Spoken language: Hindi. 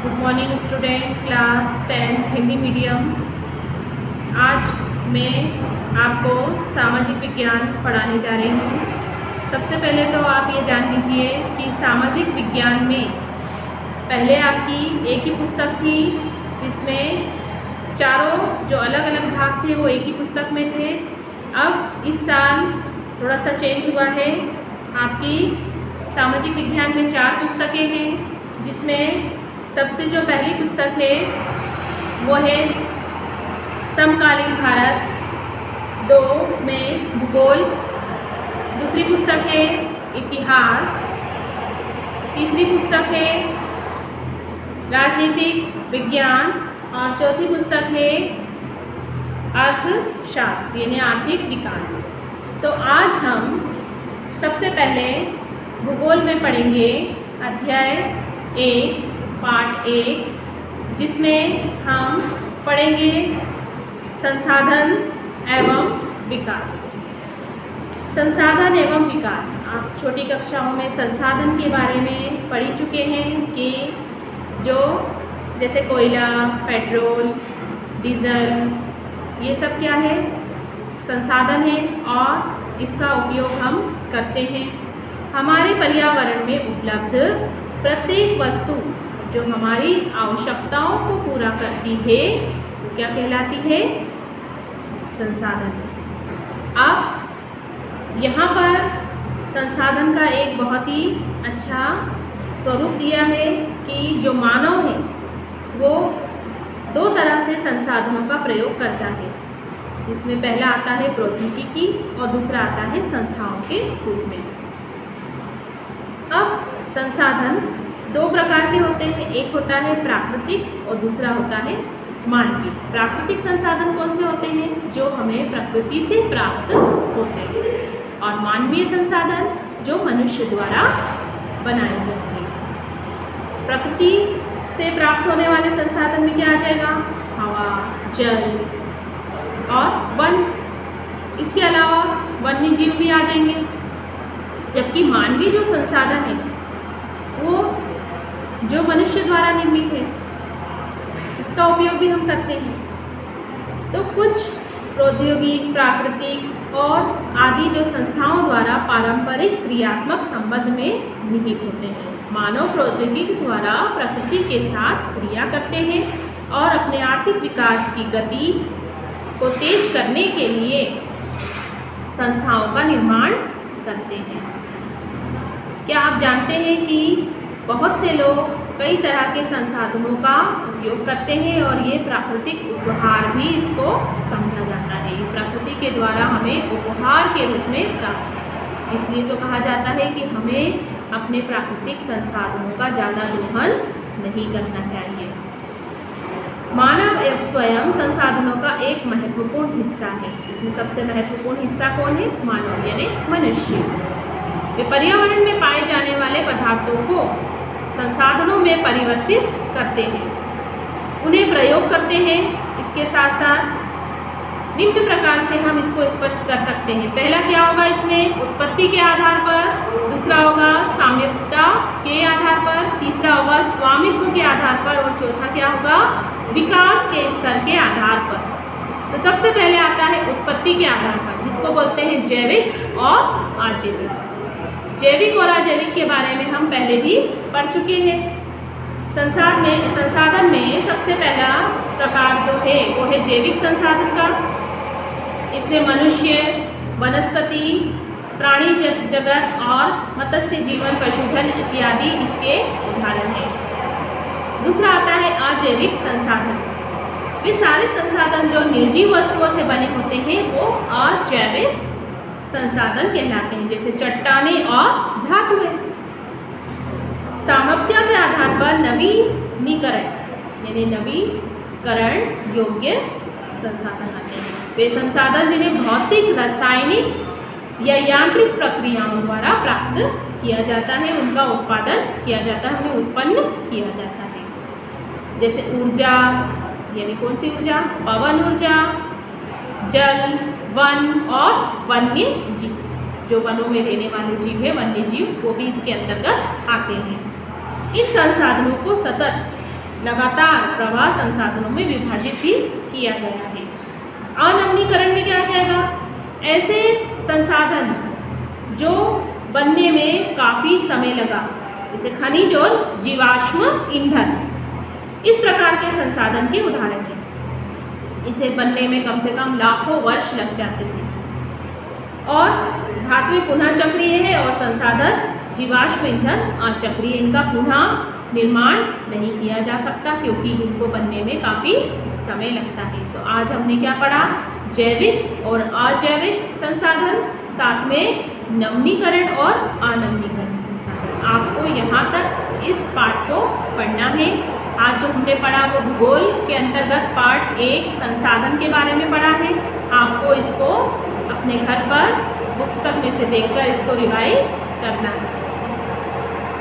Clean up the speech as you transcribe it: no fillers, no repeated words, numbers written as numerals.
Good morning student, class 10 Hindi medium. आज मैं आपको सामाजिक विज्ञान पढ़ाने जा रही हूँ। सबसे पहले तो आप ये जान लीजिए कि सामाजिक विज्ञान में पहले आपकी एक ही पुस्तक थी जिसमें चारों जो अलग अलग भाग थे वो एक ही पुस्तक में थे। अब इस साल थोड़ा सा चेंज हुआ है। आपकी सामाजिक विज्ञान में 4 पुस्तकें हैं, जिसमें सबसे जो पहली पुस्तक है वो है समकालीन भारत 2 में भूगोल, दूसरी पुस्तक है इतिहास, तीसरी पुस्तक है राजनीतिक विज्ञान और चौथी पुस्तक है अर्थशास्त्र यानी आर्थिक विकास। तो आज हम सबसे पहले भूगोल में पढ़ेंगे अध्याय 1 पार्ट 1, जिसमें हम पढ़ेंगे संसाधन एवं विकास। संसाधन एवं विकास, आप छोटी कक्षाओं में संसाधन के बारे में पढ़ चुके हैं कि जो जैसे कोयला, पेट्रोल, डीजल, ये सब क्या है, संसाधन है और इसका उपयोग हम करते हैं। हमारे पर्यावरण में उपलब्ध प्रत्येक वस्तु जो हमारी आवश्यकताओं को पूरा करती है वो क्या कहलाती है, संसाधन। अब यहाँ पर संसाधन का एक बहुत ही अच्छा स्वरूप दिया है कि जो मानव है वो 2 तरह से संसाधनों का प्रयोग करता है। इसमें पहला आता है प्रौद्योगिकी और दूसरा आता है संस्थाओं के रूप में। अब संसाधन 2 प्रकार के होते हैं, एक होता है प्राकृतिक और दूसरा होता है मानवीय। प्राकृतिक संसाधन कौन से होते हैं, जो हमें प्रकृति से प्राप्त होते हैं, और मानवीय संसाधन जो मनुष्य द्वारा बनाए गए हैं। प्रकृति से प्राप्त होने वाले संसाधन में क्या आ जाएगा, हवा, जल और वन। इसके अलावा वन्य जीव भी आ जाएंगे। जबकि मानवीय जो संसाधन है वो जो मनुष्य द्वारा निर्मित है, इसका उपयोग भी हम करते हैं। तो कुछ प्रौद्योगिक, प्राकृतिक और आदि जो संस्थाओं द्वारा पारंपरिक क्रियात्मक संबंध में निहित होते हैं। मानव प्रौद्योगिकी द्वारा प्रकृति के साथ क्रिया करते हैं और अपने आर्थिक विकास की गति को तेज करने के लिए संस्थाओं का निर्माण करते हैं। क्या आप जानते हैं कि बहुत से लोग कई तरह के संसाधनों का उपयोग करते हैं और ये प्राकृतिक उपहार भी इसको समझा जाता है। ये प्रकृति के द्वारा हमें उपहार के रूप में प्राप्त, इसलिए तो कहा जाता है कि हमें अपने प्राकृतिक संसाधनों का ज़्यादा दोहन नहीं करना चाहिए। मानव एवं स्वयं संसाधनों का एक महत्वपूर्ण हिस्सा है। इसमें सबसे महत्वपूर्ण हिस्सा कौन है, मानव यानी मनुष्य। वे पर्यावरण में पाए जाने वाले पदार्थों को संसाधनों में परिवर्तित करते हैं, उन्हें प्रयोग करते हैं। इसके साथ साथ निम्न प्रकार से हम इसको स्पष्ट कर सकते हैं। पहला क्या होगा, इसमें उत्पत्ति के आधार पर, दूसरा होगा साम्यता के आधार पर, तीसरा होगा स्वामित्व के आधार पर और चौथा क्या होगा, विकास के स्तर के आधार पर। तो सबसे पहले आता है उत्पत्ति के आधार पर, जिसको बोलते हैं जैविक और अजैविक। जैविक और अजैविक के बारे में हम पहले भी पढ़ चुके हैं। संसाधन में सबसे पहला प्रकार जो है वो है जैविक संसाधन का। इसमें मनुष्य, वनस्पति, प्राणी जगत और मत्स्य जीवन, पशुधन इत्यादि इसके उदाहरण हैं। दूसरा आता है अजैविक संसाधन। वे सारे संसाधन जो निर्जीव वस्तुओं से बने होते हैं वो अजैविक संसाधन कहलाते हैं, जैसे चट्टानें और धातुएं। सामर्थ्य के आधार पर नवीनीकरण यानी नवीकरण योग्य संसाधन आते हैं। वे संसाधन जिन्हें भौतिक, रासायनिक या यांत्रिक प्रक्रियाओं द्वारा प्राप्त किया जाता है, उनका उत्पादन किया जाता है, उन्हें उत्पन्न किया जाता है। जैसे ऊर्जा यानी कौन सी ऊर्जा, पवन ऊर्जा, जल, वन और वन्य जीव। जो वनों में रहने वाले जीव है, वन्य जीव, वो भी इसके अंतर्गत आते हैं। इन संसाधनों को सतत लगातार प्रवाह संसाधनों में विभाजित भी किया गया है। अनवीनीकरण में क्या आ जाएगा? ऐसे संसाधन जो बनने में काफ़ी समय लगा, जैसे खनिज और जीवाश्म ईंधन, इस प्रकार के संसाधन के उदाहरण हैं। इसे बनने में कम से कम लाखों वर्ष लग जाते थे। और धातुएं पुनः चक्रीय है और संसाधन जीवाश्म ईंधन अचक्रीय, इनका पुनः निर्माण नहीं किया जा सकता क्योंकि इनको बनने में काफ़ी समय लगता है। तो आज हमने क्या पढ़ा? जैविक और अजैविक संसाधन, साथ में नवीनीकरण और अनवीनीकरण संसाधन। आपको यहाँ तक इस पाठ को पढ़ना है। आज जो हमने पढ़ा वो भूगोल के अंतर्गत पार्ट 1 संसाधन के बारे में पढ़ा है। आपको इसको अपने घर पर पुस्तक में से देखकर इसको रिवाइज करना है।